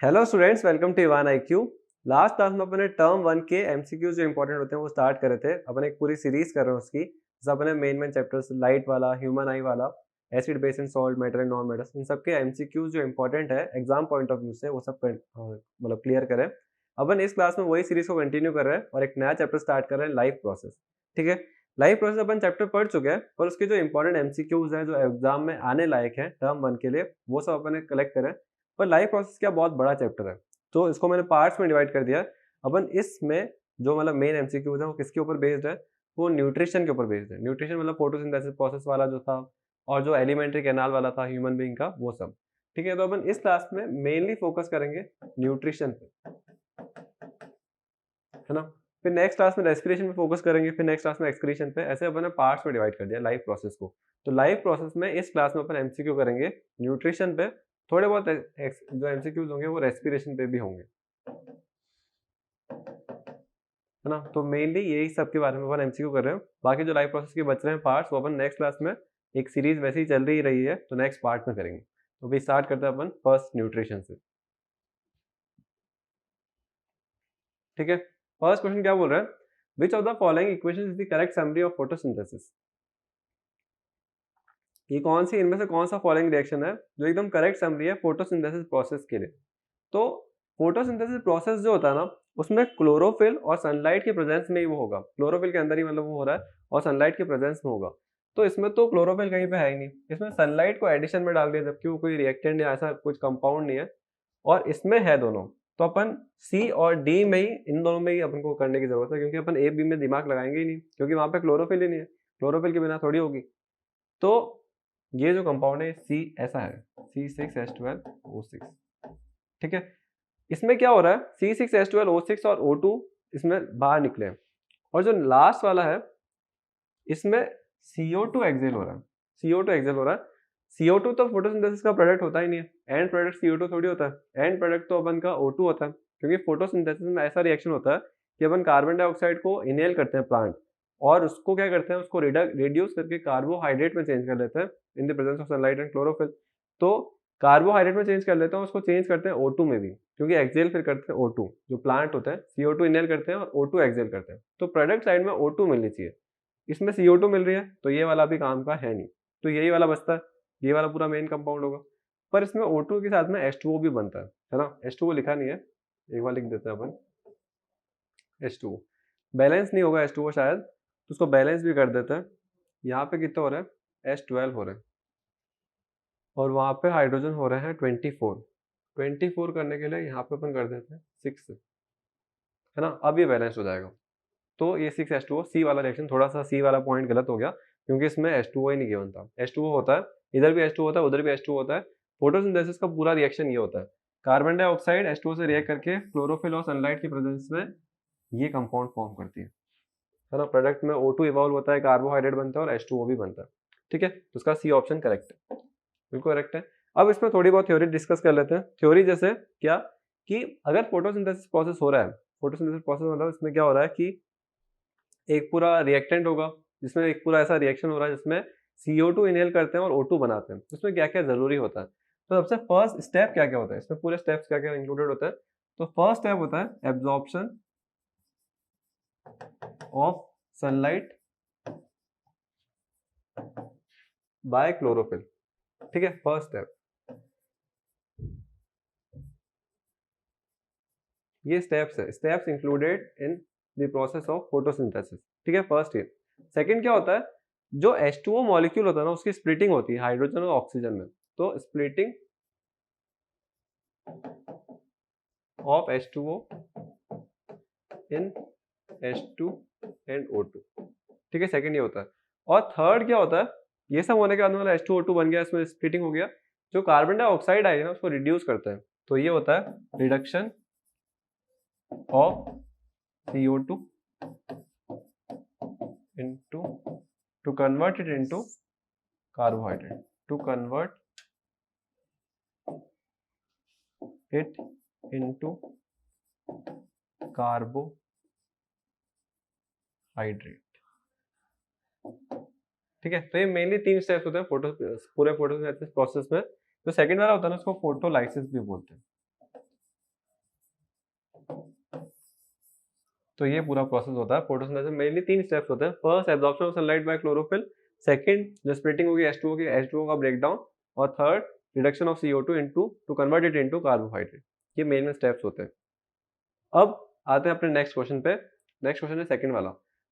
Hello students, welcome to Evan IQ. Last class में अपने term one के MCQ जो इंपॉर्टेंट होते हैं वो स्टार्ट कर रहे थे। अपन एक पूरी सीरीज कर रहे हैं उसकी। जैसे अपने मेन चैप्टर्स लाइट वाला, ह्यूमन आई वाला, acid base and salt, metal and non metals, इन सब के एमसीक्यू जो इंपॉर्टेंट है एग्जाम पॉइंट ऑफ व्यू से वो सब मतलब क्लियर करें। अपन इस क्लास में वही सीरीज को कंटिन्यू कर रहे हैं और एक नया चैप्टर स्टार्ट कर रहे हैं, लाइफ प्रोसेस। ठीक है, लाइफ प्रोसेस अपन चैप्टर पढ़ चुके हैं और उसके जो इंपॉर्टेंट एमसीक्यूज हैं जो एग्जाम में आने लायक है टर्म वन के लिए, वो सब अपन ने कलेक्ट करें। पर लाइफ प्रोसेस क्या बहुत बड़ा चैप्टर है, तो इसको मैंने पार्ट्स में डिवाइड कर दिया है। अपन इसमें जो मतलब मेन एमसीक्यूज है वो किसके ऊपर बेस्ड है, वो न्यूट्रिशन के ऊपर बेस्ड है। न्यूट्रिशन मतलब फोटोसिंथेसिस प्रोसेस वाला जो था, और जो एलिमेंट्री कैनाल वाला था ह्यूमन बीइंग का, वो सब। ठीक है, तो अपन इस क्लास में मेनली फोकस करेंगे न्यूट्रिशन पे, है ना। फिर नेक्स्ट क्लास में रेस्पिरेशन पे फोकस करेंगे, फिर नेक्स्ट क्लास में एक्सक्रीशन पे। ऐसे अपन ने पार्ट्स में डिवाइड कर दिया लाइफ प्रोसेस को। तो लाइफ प्रोसेस में इस क्लास में अपन एमसीक्यू करेंगे न्यूट्रिशन पे, थोड़े बहुत जो एमसीक्यूज होंगे वो रेस्पिरेशन पे भी होंगे, है ना। तो मेनली यही सब के बारे में अपन एमसीक्यू कर रहे हैं। बाकी जो लाइफ प्रोसेस के बच रहे हैं पार्ट्स, वो अपन नेक्स्ट क्लास में, एक सीरीज वैसे ही चल रही है तो नेक्स्ट पार्ट में करेंगे। तो अभी स्टार्ट करते हैं अपन फर्स्ट न्यूट्रिशन से। ठीक है, फर्स्ट क्वेश्चन क्या बोल रहा है, विच of the following equation is the correct summary of photosynthesis. ये कौन सी इनमें से कौन सा फॉलोइंग रिएक्शन है जो एकदम करेक्ट समरी है फोटोसिंथेसिस प्रोसेस के लिए। तो फोटोसिंथेसिस प्रोसेस जो होता है ना, उसमें क्लोरोफिल और सनलाइट के प्रेजेंस में ही वो होगा। क्लोरोफिल के अंदर ही मतलब वो हो रहा है और सनलाइट के प्रेजेंस में होगा। तो इसमें तो क्लोरोफिल कहीं पे है ही नहीं, इसमें सनलाइट को एडिशन में डाल दिया, जबकि वो कोई रिएक्टेंट या ऐसा कुछ कंपाउंड नहीं है। और इसमें है दोनों, तो अपन सी और डी में ही, इन दोनों में ही अपन को करने की जरूरत है, क्योंकि अपन ए बी में दिमाग लगाएंगे ही नहीं, क्योंकि वहां पे क्लोरोफिल ही नहीं है। क्लोरोफिल के बिना थोड़ी होगी। तो ये जो कंपाउंड है सी ऐसा है, C6H12O6। ठीक है, इसमें क्या हो रहा है, C6H12O6 और O2 इसमें बाहर निकले, और जो लास्ट वाला है इसमें CO2 एक्सेल हो रहा है। CO2 एक्सेल हो रहा है। CO2 तो फोटोसिंथेसिस का प्रोडक्ट होता ही नहीं है, एंड प्रोडक्ट CO2 थोड़ी होता है। एंड प्रोडक्ट तो अपन का O2 होता है, क्योंकि फोटोसिंथेसिस में ऐसा रिएक्शन होता है कि अपन कार्बन डाइऑक्साइड को इनहेल करते हैं प्लांट, और उसको क्या करते हैं, उसको रिड्यूस करके कार्बोहाइड्रेट में चेंज कर लेते हैं इन the presence of sunlight and chlorophyll. तो कार्बोहाइड्रेट में चेंज कर लेते हैं, उसको चेंज करते हैं O2 में भी, क्योंकि एक्सेल फिर करते हैं O2। जो प्लांट होते हैं CO2 इनहेल करते हैं और O2 एक्सेल करते हैं, तो प्रोडक्ट साइड में O2 मिलनी चाहिए। इसमें CO2 मिल रही है, तो ये वाला भी काम का है नहीं, तो यही वाला बचता है। ये वाला पूरा मेन कंपाउंड होगा। पर इसमें O2 के साथ में H2O भी बनता है ना। H2O लिखा नहीं है, एक बार लिख देते हैं अपन, H2O। बैलेंस नहीं होगा H2O शायद, तो उसको बैलेंस भी कर देते हैं। यहाँ पे कितना हो रहा है, H12 हो रहा है, और वहाँ पे हाइड्रोजन हो रहे हैं 24। 24 करने के लिए यहाँ पे अपन कर देते हैं 6, है ना। अब ये बैलेंस हो जाएगा। तो ये 6H2O, सी वाला रिएक्शन, थोड़ा सा सी वाला पॉइंट गलत हो गया, क्योंकि इसमें H2O ही नहीं गिवन था। H2O होता है, इधर भी H2O होता है, उधर भी H2O होता है। फोटोसिंथेसिस का पूरा रिएक्शन ये होता है, कार्बन डाइऑक्साइड H2O से रिएक्ट करके क्लोरोफिल और सनलाइट की प्रेजेंस में ये कंपाउंड फॉर्म करती है ना। प्रोडक्ट में O2 इवॉल्व होता है, कार्बोहाइड्रेट बनता है और H2O भी बनता है। ठीक है, तो उसका सी ऑप्शन करेक्ट है, बिल्कुल करेक्ट है। अब इसमें थोड़ी बहुत थ्योरी डिस्कस कर लेते हैं। थ्योरी जैसे क्या, कि अगर फोटोसिंथेसिस प्रोसेस हो रहा है, फोटोसिंथेसिस प्रोसेस मतलब इसमें क्या हो रहा है कि एक पूरा रिएक्टेंट होगा, जिसमें एक पूरा ऐसा रिएक्शन हो रहा है जिसमें CO2 इनहेल करते हैं और O2 बनाते हैं। उसमें क्या क्या जरूरी होता है, तो सबसे फर्स्ट स्टेप क्या क्या होता है, इसमें पूरे स्टेप्स क्या क्या इंक्लूडेड होता है। तो फर्स्ट स्टेप होता है absorption of sunlight bye chlorophyll. ठीक है, फर्स्ट स्टेप, ये स्टेप्स है, steps included in the process of photosynthesis. ठीक है, फर्स्ट ये। सेकंड क्या होता है, जो H2O मॉलिक्यूल होता है ना, उसकी स्प्लिटिंग होती है हाइड्रोजन और ऑक्सीजन में। तो splitting of H2O in H2 and O2। ठीक है, सेकंड ये होता है। और थर्ड क्या होता है, ये सब होने के बाद मतलब H2O2 बन गया, इसमें स्प्लिटिंग हो गया, जो कार्बन डाइऑक्साइड आई है ना उसको रिड्यूस करते हैं। तो ये होता है reduction of CO2 into, to convert it into carbohydrate, to convert it into carbohydrate। ठीक है, तो ये मेनली 3 स्टेप्स होते हैं पूरे फोटोसिंथेसिस प्रोसेस में। जो सेकंड वाला होता है ना, उसको फोटोलाइसिस भी बोलते हैं। तो ये पूरा प्रोसेस होता है फोटोसिंथेसिस। मेनली 3 स्टेप्स होते हैं। First absorption of sunlight bye chlorophyll, second जो स्प्लिटिंग होगी H2O की, H2O का ब्रेकडाउन, और third reduction of CO2 into two convert it into carbohydrate. ये मेन स्टेप्स होते हैं। अब आते हैं अपने नेक्स्ट क्वेश्चन पे। नेक्स्ट क्वेश्चन है सेकंड वाला,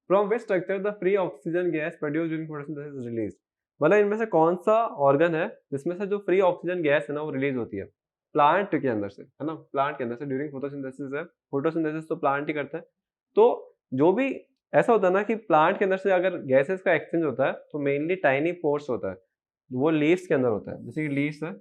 from which structure the free oxygen gas produced during photosynthesis is released. मतलब इनमें से कौन सा ऑर्गन है जिसमें से जो फ्री ऑक्सीजन गैस है ना वो रिलीज होती है प्लांट के अंदर से, है ना, प्लांट के अंदर से ड्यूरिंग फोटोसिंथेसिस है। फोटोसिंथेसिस तो प्लांट ही करते हैं। तो जो भी ऐसा होता है ना कि प्लांट के अंदर से अगर गैसेस का एक्सचेंज होता है तो मेनली टाइनी पोर्स होता है, वो लीव्स के अंदर होता है। जैसे कि लीव्स है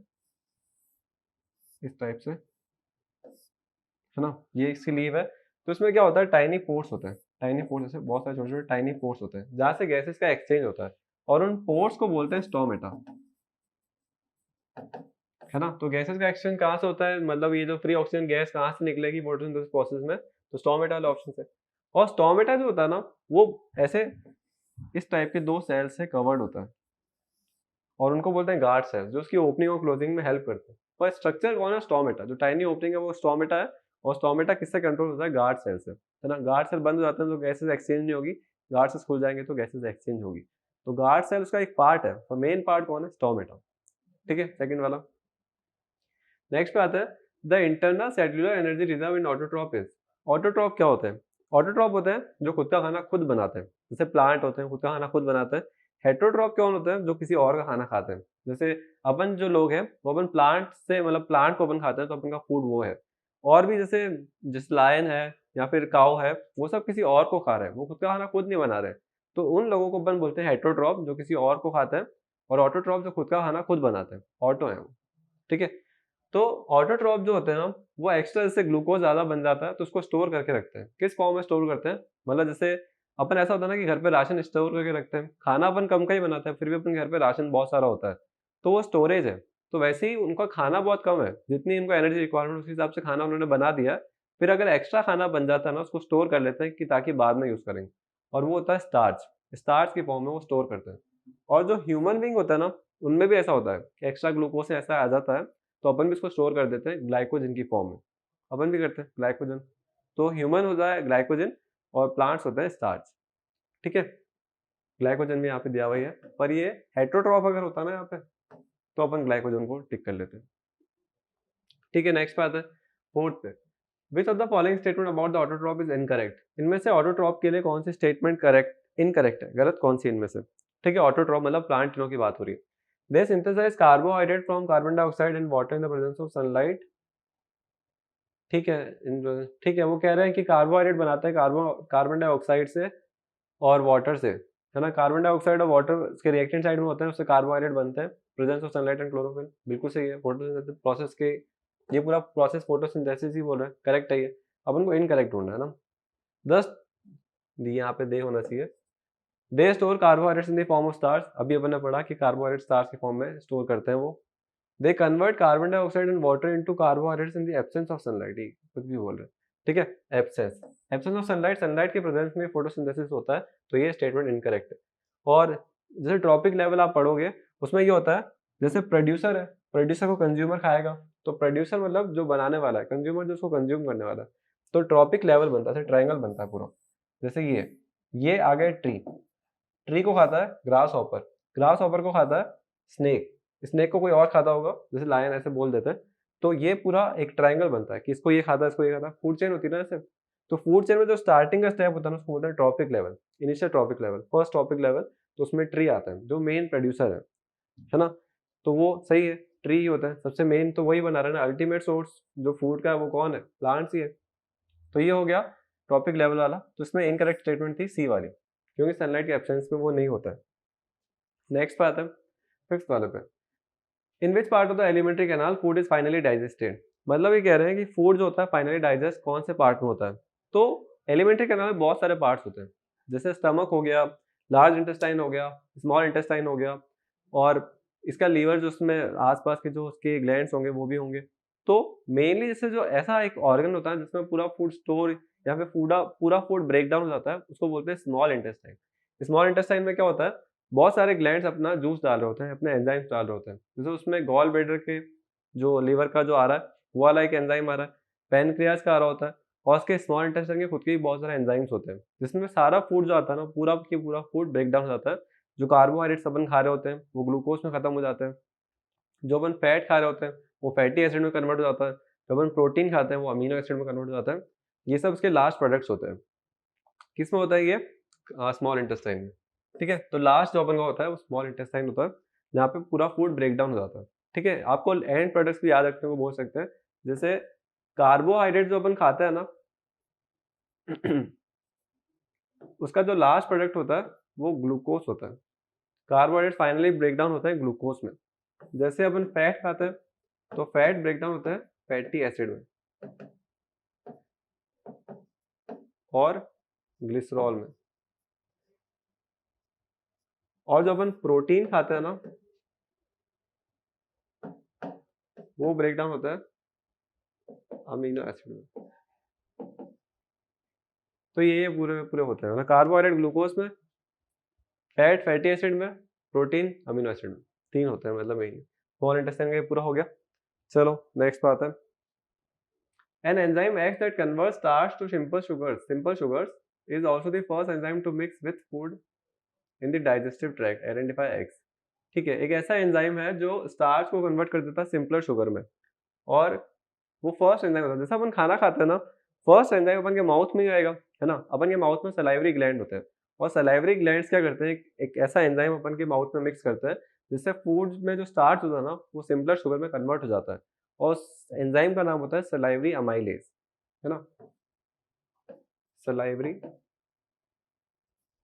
इस टाइप से, है ना, ये इसकी लीव है। तो इसमें क्या होता है, टाइनी पोर्स होते हैं। टाइनी पोर्स, जैसे बहुत सारे छोटे छोटे टाइनी पोर्स होते हैं जहाँ से गैसेस का एक्सचेंज होता है, और उन पोर्स को बोलते हैं स्टोमेटा, है ना। तो गैसेस का एक्सचेंज कहाँ से होता है, मतलब ये जो फ्री ऑक्सीजन गैस कहाँ से निकलेगी फोटोसिंथेसिस प्रोसेस में, तो स्टोमेटा वाले ऑप्शन से। और स्टोमेटा जो होता है ना वो ऐसे इस टाइप के 2 सेल से कवर्ड होता है, और उनको बोलते हैं गार्ड सेल्स, जो उसकी ओपनिंग और क्लोजिंग में हेल्प करते हैं। पर स्ट्रक्चर कौन है, स्टोमेटा। जो टाइनी ओपनिंग है वो स्टोमेटा है, और स्टोमेटा किससे कंट्रोल होता है, गार्ड सेल से, है ना। गार्ड सेल बंद हो जाते हैं तो गैसेस एक्सचेंज नहीं होगी, गार्ड सेल्स खुल जाएंगे तो गैसेस एक्सचेंज होगी। तो गार्ड सेल उसका एक पार्ट है, और मेन पार्ट कौन है, स्टोमेटा। ठीक है, सेकंड वाला। नेक्स्ट पे आता है, the internal cellular energy reserve in autotroph is. Autotroph क्या होते हैं, ऑटोट्रॉप होते हैं जो खुद का खाना खुद बनाते हैं, जैसे प्लांट होते हैं खुद का खाना खुद बनाते हैं। हेटरोट्रॉप कौन होते हैं, जो किसी और का खाना खाते हैं। जैसे अपन जो लोग हैं वो अपन प्लांट से, मतलब प्लांट को अपन खाते हैं तो अपन का फूड वो है। और भी जैसे जिस लायन है या फिर काऊ है, वो सब किसी और को खा रहे हैं, वो खुद का खाना खुद नहीं बना रहे। तो उन लोगों को अपन बोलते हैं हेटरोट्रॉप, जो किसी और को खाते हैं। और ऑटोट्रॉप जो खुद का खाना खुद बनाते हैं, ऑटो है वो। ठीक है। तो ऑटोट्रॉप जो होते हैं ना वो एक्स्ट्रा, जैसे ग्लूकोज ज्यादा बन जाता है तो उसको स्टोर करके रखते हैं। किस फॉर्म में स्टोर करते हैं, मतलब जैसे अपन ऐसा होता है ना कि घर पे राशन स्टोर करके रखते हैं, खाना अपन कम का ही बनाते हैं फिर भी अपन घर पे राशन बहुत सारा होता है, तो वो स्टोरेज है। तो वैसे ही उनका खाना बहुत कम है, जितनी इनको एनर्जी रिक्वायरमेंट उस हिसाब से खाना उन्होंने बना दिया। फिर अगर एक्स्ट्रा खाना बन जाता है ना उसको स्टोर कर लेते हैं कि ताकि बाद में यूज करेंगे, और वो होता है स्टार्च। स्टार्च की फॉर्म में वो स्टोर करते हैं। और जो ह्यूमन बींग होता है ना उनमें भी ऐसा होता है कि एक्स्ट्रा ग्लूकोज ऐसा आ जाता है, तो अपन भी इसको स्टोर कर देते हैं ग्लाइकोजन की फॉर्म में। अपन भी करते हैं ग्लाइकोजन। तो ह्यूमन होता है ग्लाइकोजन, और प्लांट्स होते हैं स्टार्च। ठीक है, ग्लाइकोजन भी यहाँ पे दिया हुआ ही है, पर ये हेटरोट्रॉप अगर होता है ना यहाँ पे तो अपन ग्लाइकोजन को टिक कर लेते हैं। ठीक है, नेक्स्ट पे आता है फोर्थ पे, विच of the following statement about the autotroph is incorrect. इनमें से ऑटोट्रॉप के लिए कौन सी स्टेटमेंट करेक्ट इनकरेक्ट है, गलत कौन सी इनमें से। ठीक है, ऑटोट्रॉप मतलब प्लांट की बात हो रही है। They synthesise carbohydrate from carbon dioxide and water in the presence of sunlight. ठीक है, ठीक है, वो कह रहे हैं कि कार्बोहाइड्रेट बनाते हैं कार्बन डाइऑक्साइड से और वाटर से, है ना। कार्बन डाइऑक्साइड और वाटर इसके रिएक्टेंट साइड में होते हैं, उससे कार्बोहाइड्रेट बनते हैं, presence of sunlight and chlorophyll. बिल्कुल सही है, फोटोसिंथेसिस प्रोसेस के ये पूरा प्रोसेस फोटोसिंथेसिस ही बोल रहे हैं, करेक्ट है ये। अपन को इनकरेक्ट ढूंढना है ना। 10 यहाँ पे दे होना चाहिए। They store carbohydrates in the form of starch. अभी अपन ने पढ़ा कि कार्बोहाइड्रेट स्टार्च के फॉर्म में स्टोर करते हैं वो। They convert carbon dioxide and water into carbohydrates in the absence of sunlight. ये कुछ भी बोल रहे हैं। ठीक है, एब्सेंस ऑफ सनलाइट, सनलाइट के प्रेजेंस में फोटोसिंथेसिस होता है, तो ये स्टेटमेंट इनकरेक्ट है। और जैसे ट्रॉपिक लेवल आप पढ़ोगे उसमें ये होता है, जैसे प्रोड्यूसर है, प्रोड्यूसर को कंज्यूमर खाएगा, तो प्रोड्यूसर मतलब जो बनाने वाला है, कंज्यूमर जो उसको कंज्यूम करने वाला है। तो ट्रॉपिक लेवल बनता है, ट्रायंगल बनता है पूरा। जैसे ये आ गया ट्री, ट्री को खाता है ग्रास हॉपर, ग्रास हॉपर को खाता है स्नेक, स्नेक को कोई और खाता होगा, जैसे लायन ऐसे बोल देते हैं। तो ये पूरा एक ट्रायंगल बनता है कि इसको ये खाता है, इसको ये खाता है। फूड चेन होती है ना ऐसे। तो फूड चेन में जो स्टार्टिंग का स्टेप होता है ना उसको बोलते हैं trophic level, initial trophic level, first trophic level. तो उसमें ट्री आता है जो मेन प्रोड्यूसर है ना। तो वो सही है, ट्री ही होता है सबसे मेन, तो वही बना रहा है ना। अल्टीमेट सोर्स जो फूड का है वो कौन है, प्लांट्स ही है। तो ये हो गया ट्रॉपिक लेवल वाला। तो इसमें इनकरेक्ट स्टेटमेंट थी सी वाली, क्योंकि सनलाइट के एब्सेंस में वो नहीं होता है। नेक्स्ट पे आता है फिफ्थ वाले पे, in which part of the alimentary canal food is finally digested. मतलब ये कह रहे हैं कि फूड जो होता है फाइनली डाइजेस्ट कौन से पार्ट में होता है। तो एलिमेंट्री कैनाल में बहुत सारे पार्ट्स होते हैं, जैसे स्टमक हो गया, लार्ज इंटेस्टाइन हो गया, स्मॉल इंटेस्टाइन हो गया, और इसका लीवर जो उसमें आसपास के जो उसके ग्लैंड्स होंगे वो भी होंगे। तो मेनली जैसे जो ऐसा एक ऑर्गन होता है जिसमें पूरा फूड स्टोर या फिर पूरा फूड ब्रेक डाउन हो जाता है, उसको बोलते हैं स्मॉल इंटेस्टाइन। स्मॉल इंटेस्टाइन में क्या होता है, बहुत सारे ग्लैंड्स अपना जूस डाल रहे होते हैं, अपने एंजाइम्स डाल रहे होते हैं। जैसे उसमें गॉल ब्लैडर के जो लीवर का जो आ रहा है वो वाला एक एंजाइम आ रहा है, पैनक्रियाज का आ रहा होता है, और उसके स्मॉल इंटेस्टाइन के खुद के भी बहुत सारे एंजाइम्स होते हैं, जिसमें सारा फूड जो आता है ना, पूरा की पूरा फूड ब्रेक डाउन हो जाता है। जो कार्बोहाइड्रेट्स अपन खा रहे होते हैं वो ग्लूकोज में खत्म हो जाते हैं, जो अपन फैट खा रहे होते हैं वो फैटी एसिड में कन्वर्ट हो जाता है, जो अपन प्रोटीन खाते हैं वो अमीनो एसिड में कन्वर्ट हो जाता है। ये सब इसके लास्ट प्रोडक्ट्स होते हैं। किस में होता है ये? स्मॉल इंटेस्टाइन में। ठीक है, तो लास्ट जो अपन का होता है वो स्मॉल इंटेस्टाइन होता है, जहाँ पे पूरा फूड ब्रेक डाउन हो जाता है। ठीक है, आपको एंड प्रोडक्ट्स भी याद रखने को बोल सकते हैं, जैसे कार्बोहाइड्रेट जो अपन खाते हैं ना उसका जो लास्ट प्रोडक्ट होता है वो ग्लूकोज होता है। कार्बोहाइड्रेट फाइनली ब्रेक डाउन होता है ग्लूकोज में। जैसे अपन फैट खाते हैं तो फैट ब्रेक डाउन होता है फैटी एसिड में और ग्लिसरॉल में। और जो अपन प्रोटीन खाते हैं ना वो ब्रेक डाउन होता है अमीनो एसिड में। तो ये पूरे पूरे होते हैं, मतलब कार्बोहाइड्रेट ग्लूकोज में, फैट फैटी एसिड में, प्रोटीन अमीनो एसिड में, 3 होते हैं, मतलब यही स्मॉल इंटेस्टाइन का ये पूरा हो गया। चलो नेक्स्ट बात है, an enzyme X that converts starch to simple sugars is also the first enzyme to mix with food in the digestive tract. Identify X. ठीक है, एक ऐसा एंजाइम है जो स्टार्च को कन्वर्ट कर देता है सिंपलर शुगर में, और वो फर्स्ट एंजाइम होता है। जैसे अपन खाना खाते हैं ना, फर्स्ट एंजाइम अपन के माउथ में ही आएगा, है ना। अपन के माउथ में सलाइवरी ग्लैंड होते हैं, और सलाइवरी ग्लैंड्स क्या करते हैं, एक ऐसा एंजाइम अपन के माउथ में मिक्स करते हैं जिससे फूड में जो स्टार्च होता है ना वो सिंपलर शुगर में कन्वर्ट हो जाता है, और एंजाइम का नाम होता है सलाइवरी अमाइलेज, है ना, सलाइवरी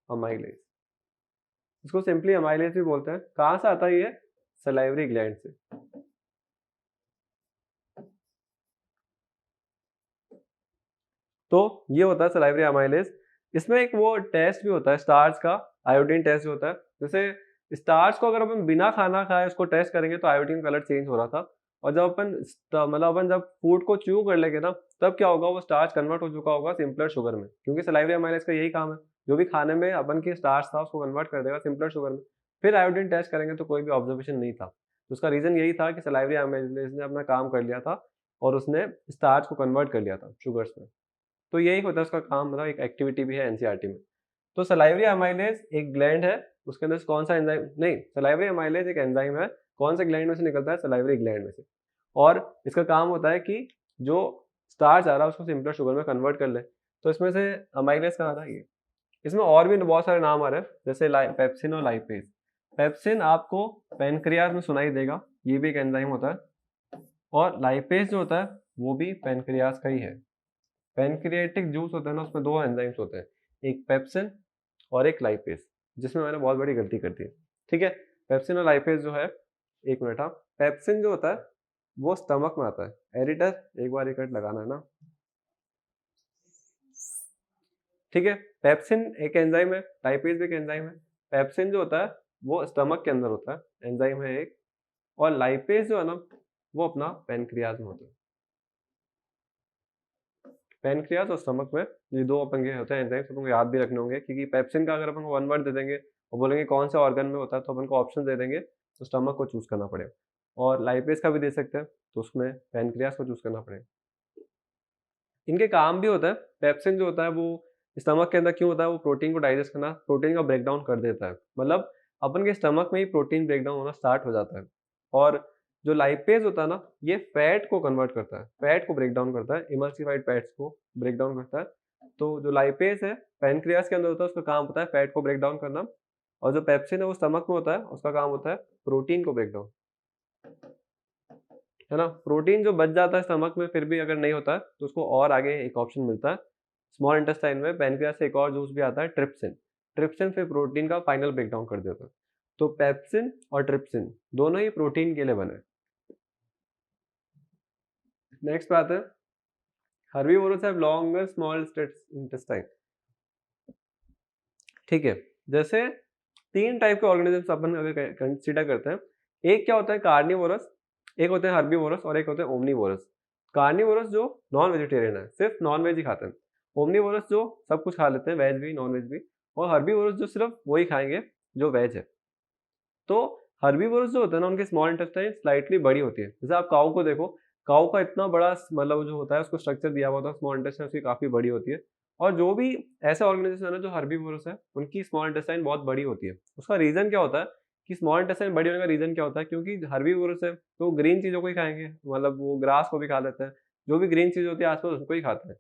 अमाइलेज। इसको सिंपली अमाइलेज भी बोलते हैं। कहाँ से आता है ये? सलाइवरी ग्लैंड से। तो ये होता है सलाइवरी अमाइलेज। इसमें एक वो टेस्ट भी होता है स्टार्च का, आयोडीन टेस्ट होता है। जैसे स्टार्च को अगर अपन बिना खाना खाए उसको टेस्ट करेंगे तो आयोडीन कलर चेंज हो रहा था, और जब अपन जब फूड को च्यू कर लेंगे ना, तब क्या होगा, वो स्टार्च कन्वर्ट हो चुका होगा सिंपलर शुगर में, क्योंकि सलाइवरी अमाइलेज का यही काम है, जो भी खाने में अपन की स्टार्च था उसको कन्वर्ट कर देगा सिंपलर शुगर में। फिर आयोडीन टेस्ट करेंगे तो कोई भी ऑब्जर्वेशन नहीं था, तो उसका रीजन यही था कि सलाइवरी अमाइलेज ने अपना काम कर लिया था और उसने स्टार्च को कन्वर्ट कर लिया था शुगर्स में। तो यही होता है उसका काम, मतलब एक एक्टिविटी भी है एनसीईआरटी में। तो सलाइवरी अमाइलेज एक ग्लैंड है, उसके अंदर कौन सा एंजाइम, नहीं, सलाइवरी अमाइलेज एक एंजाइम है, कौन से ग्लैंड में से निकलता है? सलाइवरी ग्लैंड में से। और इसका काम होता है कि जो स्टार्च आ रहा है उसको सिंपलर शुगर में कन्वर्ट कर ले। तो इसमें से अमाइलेज का आ रहा है ये। इसमें और भी बहुत सारे नाम आ रहे हैं, जैसे पेप्सिन और लाइपेज। पेप्सिन आपको पेनक्रियाज में सुनाई देगा, ये भी एक एंजाइम होता है, और लाइपेज जो होता है वो भी पेनक्रियाज का ही है। पैनक्रियाटिक जूस होता है ना, उसमें 2 एंजाइम्स होते हैं, एक पेप्सिन और एक लाइपेज, जिसमें मैंने बहुत बड़ी गलती कर दी। ठीक है, पेप्सिन और लाइपेज जो है, एक मिनट, हाँ, पेप्सिन जो होता है वो स्टमक में आता है। एडिटर एक बार कट लगाना है ना। ठीक है, पेप्सिन एक एंजाइम है, लाइपेज भी एक एंजाइम है। पेप्सिन जो होता है वो स्टमक के अंदर होता है, एंजाइम है एक, और लाइपेज जो है ना वो अपना पैनक्रियाज में होता है। पैनक्रियाज और स्टमक में ये 2 अपन के होते हैं एंजाइम्स, अपन को याद भी रखने होंगे, क्योंकि पेप्सिन का अगर अपन को 1 वर्ड दे देंगे और बोलेंगे कौन से ऑर्गन में होता है तो अपन को ऑप्शन दे देंगे, तो स्टमक को चूज करना पड़ेगा। और लाइपेज का भी दे सकते हैं तो उसमें पैनक्रियाज को चूज करना पड़ेगा। इनके काम भी होता है। पेप्सिन जो होता है वो स्टमक के अंदर क्यों होता है, वो प्रोटीन को डाइजेस्ट करना, प्रोटीन का ब्रेक डाउन कर देता है, मतलब अपन के स्टमक में ही प्रोटीन ब्रेक डाउन होना स्टार्ट हो जाता है। और जो लाइपेज होता है ना, ये फैट को कन्वर्ट करता है, फैट को ब्रेक डाउन करता है, इमल्सिफाइड फैट्स को ब्रेक डाउन करता है। तो जो लाइपेज है पैनक्रियाज के अंदर होता है, उसका काम होता है फैट को ब्रेक डाउन करना, और जो पेप्सिन है वो स्टमक में होता है, उसका काम होता है प्रोटीन को ब्रेक डाउन, है ना। प्रोटीन जो बच जाता है स्टमक में फिर भी अगर नहीं होता है तो उसको और आगे एक ऑप्शन मिलता है स्मॉल इंटेस्टाइन में, पैनक्रियाज से एक और जूस भी आता है ट्रिप्सिन। ट्रिप्सिन फिर प्रोटीन का फाइनल ब्रेक डाउन कर देता है। तो पेप्सिन और ट्रिप्सिन दोनों ही प्रोटीन के लिए बने। नेक्स्ट बात है, herbivores have longer small intestine. ठीक है, जैसे 3 टाइप के ऑर्गेनिजम्स अपन अगर कंसीडर करते हैं, एक क्या होता है कार्निवोरस, एक होते हैं हर्बीवोरस, और एक होते हैं ओमनीवोरस। कार्निवोरस जो नॉन वेजिटेरियन है, सिर्फ नॉन वेज ही खाते हैं। ओमनीवोरस जो सब कुछ खा लेते हैं, वेज भी नॉन वेज भी। और हर्बीवोरस जो सिर्फ वही खाएंगे जो वेज है। तो हर्बीवोरस जो होता है ना, उनकी स्मॉल इंटेस्टाइन स्लाइटली बड़ी होती है। जैसे आप काऊ को देखो, काऊ का इतना बड़ा मतलब जो होता है उसको स्ट्रक्चर दिया हुआ होता है, स्मॉल इंटेस्टाइन उसकी काफ़ी बड़ी होती है। और जो भी ऐसे ऑर्गेनाइजेशन है जो हर्बीवोरस है, उनकी स्मॉल इंटेस्टाइन बहुत बड़ी होती है। उसका रीज़न क्या होता है कि स्मॉल इंटेस्टाइन बड़ी होने का रीज़न क्या होता है, क्योंकि हर्बीवोरस है तो ग्रीन चीज़ों को ही खाएँगे, मतलब वो ग्रास को भी खा लेते हैं। जो भी ग्रीन चीज़ होती है आस-पास उसको ही खाते हैं।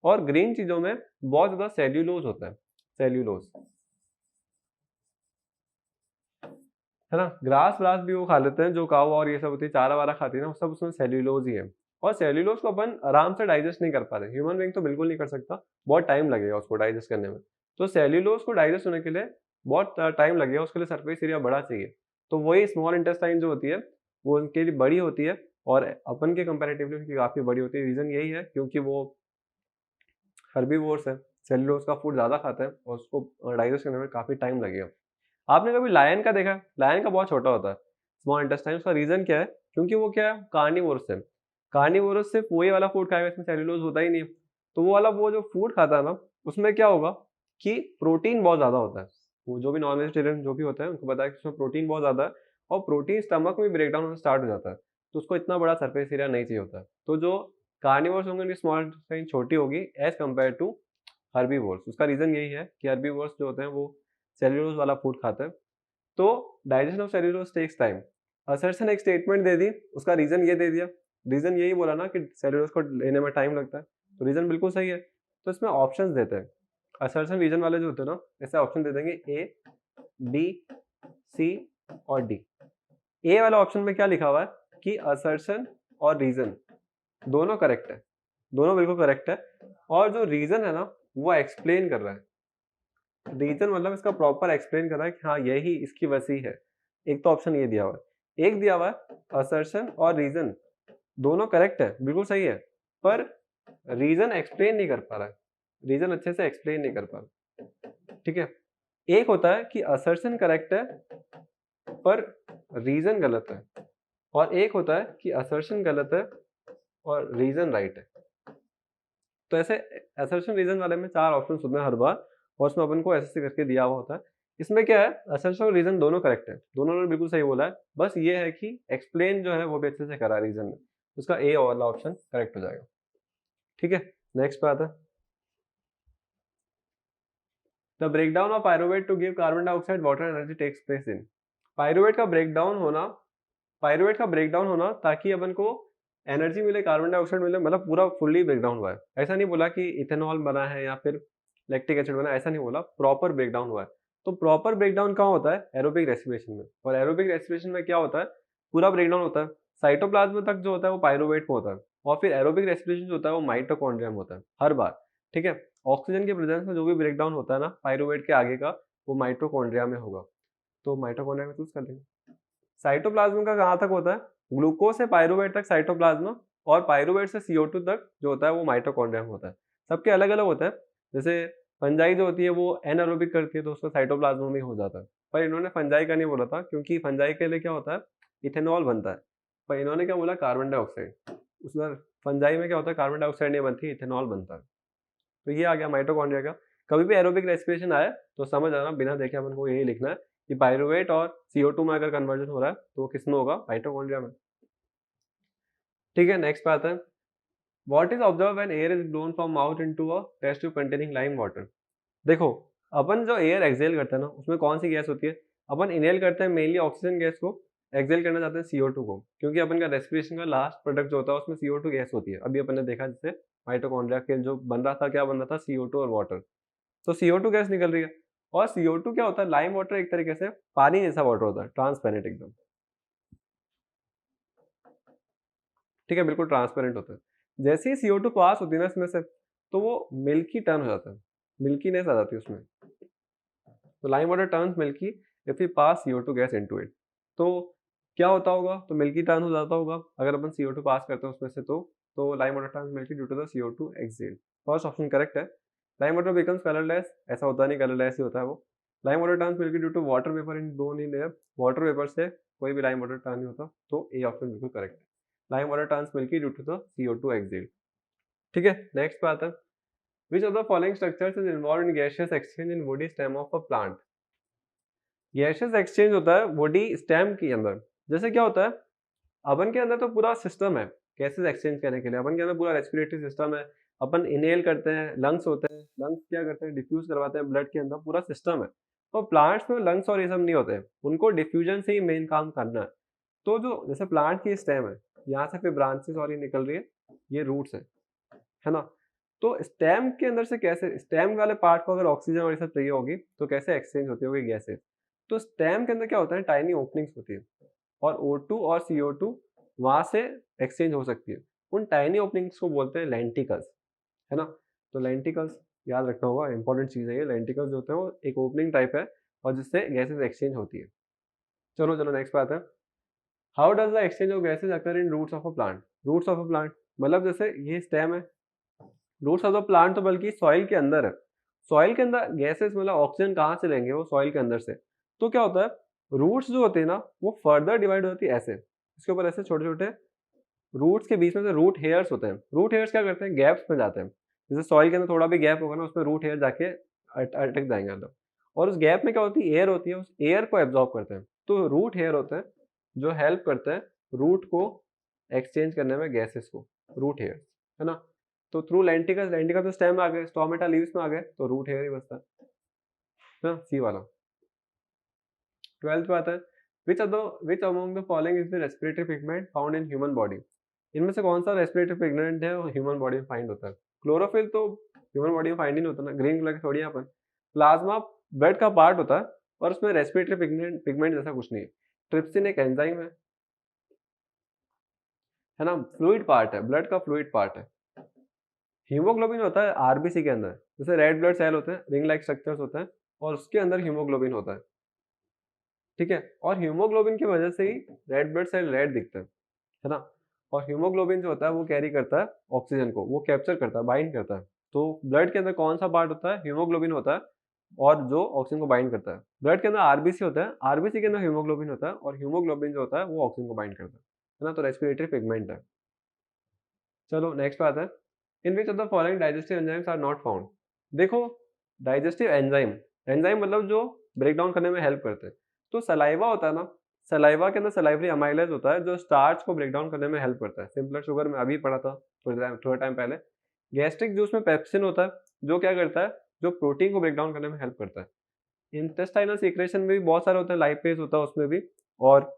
और ग्रीन चीज़ों में बहुत ज़्यादा सेल्युलोज़ होता है, सेल्युलोज़, है ना? ग्रास-व्रास भी वो खा लेते हैं, जो काऊ और ये सब होती है, चारा-वारा खाती है ना, वो सब उसमें सेल्युलोज़ ही है। और सेल्युलोज़ को अपन आराम से डाइजेस्ट नहीं कर पाते। ह्यूमन बीइंग तो बिल्कुल नहीं कर सकता, बहुत टाइम लगेगा उसको डाइजेस्ट करने में। तो सेल्युलोज़ को डाइजेस्ट होने के लिए बहुत टाइम लगेगा, उसके लिए सरफेस एरिया बड़ा चाहिए। तो वही स्मॉल इंटेस्टाइन जो होती है, वो उनके लिए बड़ी होती है और अपन के कंपैरेटिवली उनकी काफ़ी बड़ी होती है। रीज़न यही है क्योंकि वो हर्बीवोर्स है, सेल्युलोज़ का फूड ज़्यादा खाते हैं और उसको डाइजेस्ट करने में काफ़ी टाइम लगेगा। आपने कभी लायन का देखा है? लायन का बहुत छोटा होता है, स्मॉल इंटेस्टाइन। उसका रीज़न क्या है? क्योंकि वो क्या है, कार्निवोरस है। कार्निवोरस सिर्फ़ वही वाला फूड खाएगा जिसमें सेल्युलोज़ होता ही नहीं है। तो वो वाला वो जो फूड खाता है ना, उसमें क्या होगा कि प्रोटीन बहुत ज़्यादा होता है। वो जो भी नॉन वेजिटेरियन जो भी होता है उनको पता है कि उसमें प्रोटीन बहुत ज़्यादा है और प्रोटीन स्टमक में ब्रेक डाउन होना स्टार्ट हो जाता है। तो उसको इतना बड़ा सरफेस एरिया नहीं चाहिए होता है। तो जो कार्निवोरस होंगे उनकी स्मॉल इंटेस्टाइन छोटी होगी एज़ कम्पेयर टू हर्बीवोर्स। उसका रीज़न यही है कि हर्बीवोर्स जो होते हैं वो सेल्युलोज़ वाला फूड खाते हैं। तो digestion of cellulose takes time. Assertion एक स्टेटमेंट दे दी, उसका रीजन ये दे दिया। रीजन यही बोला ना कि सेल्यूलोज को लेने में टाइम लगता है, तो रीजन बिल्कुल सही है। तो इसमें ऑप्शंस देते हैं। असर्शन रीजन वाले जो होते हैं ना, ऐसे ऑप्शन दे देंगे ए, बी, सी और डी। ए वाला ऑप्शन में क्या लिखा हुआ है कि असर्शन और रीजन दोनों करेक्ट है, दोनों बिल्कुल करेक्ट है। और जो रीजन है ना, वो एक्सप्लेन कर रहा है। रीजन मतलब इसका प्रॉपर एक्सप्लेन कर रहा है कि हाँ यही इसकी वजह है। एक तो ऑप्शन ये दिया हुआ है, एक दिया हुआ है असर्शन और रीजन दोनों करेक्ट है, बिल्कुल सही है, पर रीजन एक्सप्लेन नहीं कर पा रहा है, रीजन अच्छे से एक्सप्लेन नहीं कर पा रहा। ठीक है, एक होता है कि असर्शन करेक्ट है पर रीजन गलत है, और एक होता है कि असर्शन गलत है और रीजन राइट है। तो ऐसे असर्शन रीजन वाले में 4 ऑप्शंस होते हैं हर बार, और उसमें अपन को ऐसे करके दिया हुआ होता है। इसमें क्या है, असर्शन और रीजन दोनों करेक्ट है, दोनों ने बिल्कुल सही बोला है, बस ये है कि एक्सप्लेन जो है वो भी अच्छे से करा है रीजन में, उसका ए वाला ऑप्शन करेक्ट हो जाएगा। ठीक है, नेक्स्ट पे आता है the breakdown of pyruvate to give carbon dioxide water energy takes place in. Pyruvate का ब्रेकडाउन होना, पायरुवेट का ब्रेकडाउन होना ताकि अपन को एनर्जी मिले, कार्बन डाइऑक्साइड मिले, मतलब पूरा फुल्ली ब्रेकडाउन हुआ है। ऐसा नहीं बोला कि इथेनॉल बना है या फिर लैक्टिक एसिड बना है, ऐसा नहीं बोला, प्रॉपर ब्रेकडाउन हुआ है। तो प्रॉपर ब्रेकडाउन कहाँ होता है? एरोबिक रेस्पिरेशन में। और एरोबिक रेस्पिरेशन में क्या होता है? पूरा ब्रेकडाउन होता है, साइटोप्लाज्म तक जो होता है वो पायरुवेट में होता है, और फिर एरोबिक रेस्पिरेशन जो होता है वो माइटोकॉन्ड्रिया में होता है हर बार। ठीक है, ऑक्सीजन के प्रेजेंस में जो भी ब्रेकडाउन होता है ना पायरुवेट के आगे का, वो माइटोकॉन्ड्रिया में होगा। तो माइटोकॉन्ड्रिया में चूज कर देंगे। साइटोप्लाज्म का कहाँ तक होता है? ग्लूकोज से पायरुवेट तक साइटोप्लाज्म, और पायरुवेट से CO2 तक जो होता है वो माइटोकॉन्ड्रिया में होता है। सबके अलग अलग होता है। जैसे फंजाई जो होती है वो एनारोबिक करती है तो उसका साइटोप्लाज्म में हो जाता है, पर इन्होंने फंजाई का नहीं बोला था क्योंकि फंजाई के लिए क्या होता है, इथेनॉल बनता है, पर इन्होंने क्या बोला, कार्बन डाइऑक्साइड। उसमें फंजाई में क्या होता है, कार्बन डाइऑक्साइड नहीं बनती, इथेनॉल बनता है। तो ये आ गया माइटोकॉन्ड्रिया का। कभी भी एरोबिक रेस्पिरेशन आए तो समझ आना, बिना देखे अपन को यही लिखना है कि पायरुवेट और CO2 में अगर कन्वर्जन हो रहा है तो वो किसमें होगा? माइटोकॉन्ड्रिया में। ठीक है, नेक्स्ट पे आता है what is observe when air is blown from mouth into a test tube containing lime water. देखो, अपन जो एयर एक्सहेल करते हैं ना उसमें कौन सी गैस होती है? अपन इनहेल करते हैं मेनली ऑक्सीजन गैस को, एक्सहेल करना चाहते हैं CO2 को, क्योंकि अपन का रेस्पिरेशन का लास्ट प्रोडक्ट जो होता है उसमें CO2 गैस होती है। अभी अपन ने देखा जिससे माइटोकॉन्ड्रिया के जो बन रहा था, क्या बन रहा था? CO2 और वाटर। तो CO2 गैस निकल रही है, और CO2 क्या होता है? लाइम वाटर एक तरीके से पानी जैसा वाटर होता है, ट्रांसपेरेंट एकदम। ठीक है, बिल्कुल ट्रांसपेरेंट होता है। जैसे ही CO2 पास होती है ना इसमें से, तो वो मिल्की टर्न हो जाता है, मिल्कीनेस आ जाती है उसमें। तो lime water turns milky if we pass CO2 gas into it. तो क्या होता होगा? तो मिल्की टर्न हो जाता होगा अगर अपन CO2 पास करते हैं उसमें से, तो lime water turns milky due to the CO2 exhale. First option correct है। लाइम वाटर बिकम्स कलरलेस, ऐसा होता नहीं, कलरलेस ही होता है वो। Lime water turns milky due to water vapour in blown in air. Water vapour से कोई भी लाइम वाटर टर्न नहीं होता, तो ए ऑप्शन बिल्कुल करेक्ट है। Lime water turns milky due to the CO2 exhale. ठीक है, नेक्स्ट पे आता है which of the following structures is involved in gaseous exchange in woody stem of a plant। Gases exchange होता है woody stem के अंदर। जैसे क्या होता है, अपन के अंदर तो पूरा सिस्टम है, गैसेस एक्सचेंज करने के लिए। अपन के अंदर पूरा रेस्पिरेटरी सिस्टम है, अपन इनहेल करते हैं, लंग्स होते हैं, लंग्स क्या करते हैं, डिफ्यूज करवाते हैं ब्लड के अंदर, पूरा सिस्टम है। तो प्लांट्स में लंग्स और ये सब नहीं होते, उनको डिफ्यूजन से ही मेन काम करना है। तो जो जैसे प्लांट की स्टेम है, यहाँ से फिर ब्रांचेस और ये निकल रही है, ये रूट्स है ना। तो स्टेम के अंदर से कैसे, स्टेम वाले पार्ट को अगर ऑक्सीजन और ये सब चाहिए होगी तो कैसे एक्सचेंज होती होगी गैसेज। तो स्टेम के अंदर क्या होता है, टाइनी ओपनिंग्स होती है और O2 और CO2 वहां से एक्सचेंज हो सकती है। उन टाइनी ओपनिंग्स को बोलते हैं लेंटिकल्स, है ना। तो लेंटिकल्स याद रखना होगा, इंपॉर्टेंट चीज है ये। लेंटिकल्स जो होते हैं वो एक ओपनिंग टाइप है और जिससे गैसेज एक्सचेंज होती है। चलो चलो नेक्स्ट बात है, how does the exchange of gases occur in roots of a plant. Roots of a plant मतलब जैसे ये स्टेम है, रूट्स ऑफ द प्लांट तो बल्कि सॉइल के अंदर है। सॉइल के अंदर गैसेस मतलब ऑक्सीजन कहाँ से लेंगे, वो सॉइल के अंदर से। तो क्या होता है, रूट्स जो होते हैं ना वो फर्दर डिवाइड होती है ऐसे, इसके ऊपर ऐसे छोटे छोटे रूट्स के बीच में से रूट हेयर्स होते हैं। रूट हेयर्स क्या करते हैं, गैप्स में जाते हैं। जैसे सॉइल के अंदर थोड़ा भी गैप होगा ना, उसमें रूट हेयर जाके अटक जाएंगे अंदर। और उस गैप में क्या होती है, एयर होती है, उस एयर को एब्जॉर्ब करते हैं। तो रूट हेयर होते हैं जो हेल्प करते हैं रूट को एक्सचेंज करने में गैसेस को, रूट हेयर, है ना। तो थ्रू लेंटिकल्स, लेंटिकल्स तो स्टेम में आ गए, स्टोमेटा लीव्स में आ गए, तो रूट हेयर ही बचता है ना, सी वाला। 12th पे आता है, which among the following is the respiratory pigment found in human body. इनमें से कौन सा रेस्पिरेटरी पिगमेंट है वो ह्यूमन बॉडी में फाइंड होता है। क्लोरोफिल तो ह्यूमन बॉडी में फाइंड ही नहीं होता ना, ग्रीन कलर की थोड़ी अपन। प्लाज्मा ब्लड का पार्ट होता है और उसमें रेस्पिरेटरी पिगमेंट पिगमेंट जैसा कुछ नहीं है। ट्रिप्सिन एक एंजाइम है ना, फ्लूइड पार्ट है, ब्लड का फ्लूइड पार्ट है। हीमोग्लोबिन होता है आरबीसी के अंदर, जैसे रेड ब्लड सेल होते हैं, रिंग लाइक स्ट्रक्चर्स होते हैं और उसके अंदर हीमोग्लोबिन होता है, ठीक है। और हीमोग्लोबिन की वजह से ही रेड ब्लड सेल रेड दिखते हैं, है ना। और हीमोग्लोबिन जो होता है वो कैरी करता है ऑक्सीजन को, वो कैप्चर करता है, बाइंड करता है। तो ब्लड के अंदर कौन सा पार्ट होता है, हीमोग्लोबिन होता है, और जो ऑक्सीजन को बाइंड करता है। ब्लड के अंदर आरबीसी होता है, आरबीसी के अंदर हीमोग्लोबिन होता है और हीमोग्लोबिन जो होता है वो ऑक्सीजन को बाइंड करता है ना। तो रेस्पिरेटरी पिगमेंट है। चलो नेक्स्ट बात है, in which of the following digestive enzymes are not found. देखो डाइजेस्टिव एंजाइम, एंजाइम मतलब जो ब्रेक डाउन करने में हेल्प करते हैं। तो सलाइवा होता है ना, सलाइवा के अंदर सलाइवरी अमाइलेज होता है जो स्टार्च को ब्रेक डाउन करने में हेल्प करता है। सिंपलर शुगर में अभी पढ़ा था थोड़ा टाइम पहले। गैस्ट्रिक जूस में पेप्सिन होता है जो क्या करता है, जो प्रोटीन को ब्रेक डाउन करने में हेल्प करता है। इंटेस्टाइनल सीक्रेशन में भी बहुत सारे होते हैं, लाइपेज होता है उसमें भी, और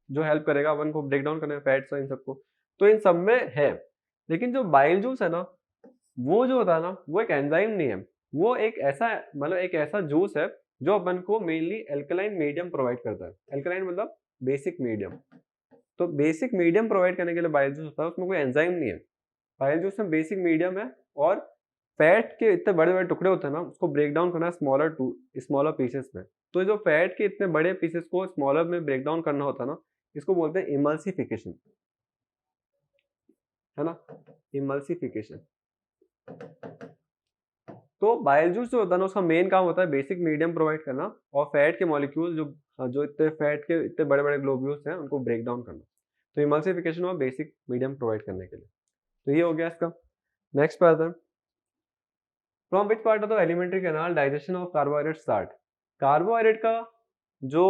जो हेल्प करेगा अपन को ब्रेक डाउन करने में फैट्स और इन सबको। तो इन सब में है। लेकिन जो बाइल जूस है ना, वो जो होता है ना वो एक एंजाइम नहीं है, वो एक ऐसा मतलब एक ऐसा जूस है जो अपन को मेनली एल्कलाइन मीडियम प्रोवाइड करता है। एल्कलाइन मतलब बेसिक मीडियम। तो बेसिक मीडियम प्रोवाइड करने के लिए बाइल जूस होता है, उसमें कोई एंजाइम नहीं है। बाइल जूस में बेसिक मीडियम है और फैट के इतने बड़े बड़े टुकड़े होते हैं ना, उसको ब्रेक डाउन करना स्मॉलर पीसेस में। तो जो फैट के इतने बड़े पीसेस को स्मॉलर में ब्रेक डाउन करना होता है ना, इसको बोलते हैं इमल्सिफिकेशन, है ना, इमल्सिफिकेशन। तो बाइल जूस जो होता है ना, उसका मेन काम होता है बेसिक मीडियम प्रोवाइड करना और फैट के मॉलिक्यूल जो जो इतने फैट के इतने बड़े बड़े ग्लोब्यूल्स हैं उनको ब्रेक डाउन करना। तो इमल्सिफिकेशन हुआ बेसिक मीडियम प्रोवाइड करने के लिए। तो ये हो गया इसका। नेक्स्ट बात है, from which part of the alimentary canal digestion of carbohydrate start. Carbohydrate का जो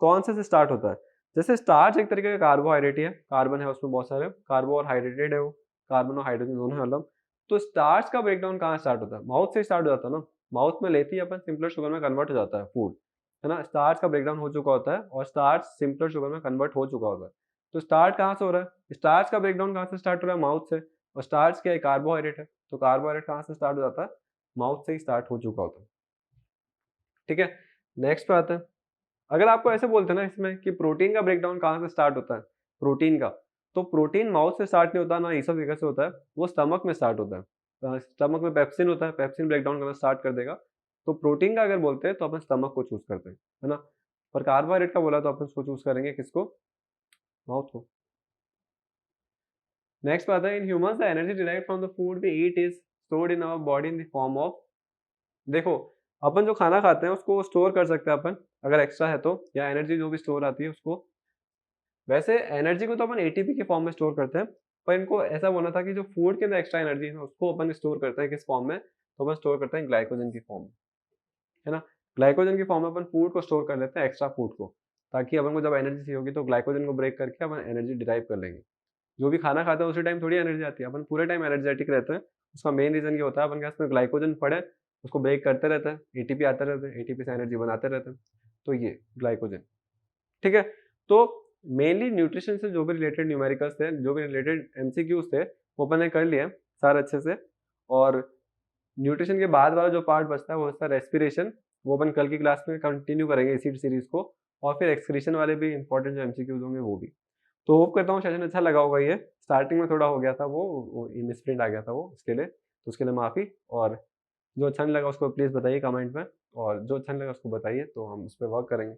कौन से स्टार्ट होता है, जैसे स्टार्च एक तरीके का कार्बोहाइड्रेट ही है, कार्बन है उसमें बहुत सारे, कार्बो और हाइड्रेटेड है वो, कार्बन और हाइड्रोजन दोनों है मतलब। तो स्टार्च का ब्रेकडाउन कहाँ स्टार्ट होता है, माउथ से स्टार्ट हो जाता है ना। माउथ में लेती है अपन, सिंपलर शुगर में कन्वर्ट हो जाता है फूड, है ना। स्टार्च का ब्रेकडाउन हो चुका होता है और स्टार्च सिंपलर शुगर में कन्वर्ट हो चुका होता है। तो स्टार्च कहाँ से हो रहा है, स्टार्च का ब्रेकडाउन कहाँ से स्टार्ट हो रहा है, माउथ से। और स्टार्च क्या है, कार्बोहाइड्रेट है, तो कार्बोहाइड्रेट कहाँ से स्टार्ट हो जाता है, माउथ से ही स्टार्ट हो चुका होता है, ठीक है। नेक्स्ट पे आते हैं, अगर आपको ऐसे बोलते हैं ना इसमें कि प्रोटीन का ब्रेकडाउन कहाँ से स्टार्ट होता है, प्रोटीन का, तो प्रोटीन माउथ से स्टार्ट नहीं होता ना, ईसोफेगस से होता है, वो स्टमक में स्टार्ट होता है। स्टमक में पेप्सिन होता है, पेप्सिन ब्रेकडाउन करना स्टार्ट कर देगा। तो प्रोटीन का अगर बोलते हैं तो अपन स्टमक को चूज करते हैं, है ना। पर कार्बोहाइड्रेट का बोला तो अपन उसको चूज करेंगे किसको, माउथ को। नेक्स्ट बात है, in humans the energy derived from the food we eat is stored in our body in the form of. देखो अपन जो खाना खाते हैं उसको स्टोर कर सकते हैं अपन अगर एक्स्ट्रा है तो, या एनर्जी जो भी स्टोर आती है उसको। वैसे एनर्जी को तो अपन एटीपी के फॉर्म में स्टोर करते हैं, पर इनको ऐसा बोलना था कि जो फूड के अंदर एक्स्ट्रा एनर्जी है उसको अपन स्टोर करते हैं किस फॉर्म में, तो अपन स्टोर करते हैं ग्लाइकोजन की फॉर्म में, है ना। ग्लाइकोजन की फॉर्म में अपन फूड को स्टोर कर लेते हैं, एक्स्ट्रा फूड को, ताकि अपन को जब एनर्जी चाहिए होगी तो ग्लाइकोजन को ब्रेक करके अपन एनर्जी डिराइव कर लेंगे। जो भी खाना खाता है उसी टाइम थोड़ी एनर्जी आती है, अपन पूरे टाइम एनर्जेटिक रहते हैं। उसका मेन रीज़न ये होता है अपन के पास में ग्लाइकोजन पड़ा है, उसको ब्रेक करते रहते हैं, एटीपी आते रहते हैं, एटीपी से एनर्जी बनाते रहते हैं। तो ये ग्लाइकोजन, ठीक है? तो मेनली न्यूट्रिशन से जो भी रिलेटेड न्यूमेरिकल्स थे, जो भी रिलेटेड एमसीक्यूज़ थे, वो अपन ने कर लिए सारे अच्छे से। और न्यूट्रिशन के बाद वाला जो पार्ट बचता है वो बचता है रेस्पिरेशन, वो अपन कल की क्लास में कंटिन्यू करेंगे इसी सीरीज़ को। और फिर एक्सक्रीशन वाले भी इंपॉर्टेंट जो एमसीक्यूज़ होंगे वो भी। तो होप करता हूँ सेशन अच्छा लगा होगा ये। स्टार्टिंग में थोड़ा हो गया था वो मिसप्रिंट आ गया था वो, उसके लिए। तो उसके लिए माफ़ी। और जो अच्छा नहीं लगा उसको प्लीज़ बताइए कमेंट में, और जो अच्छा नहीं लगा उसको बताइए, तो हम उस पे वर्क करेंगे।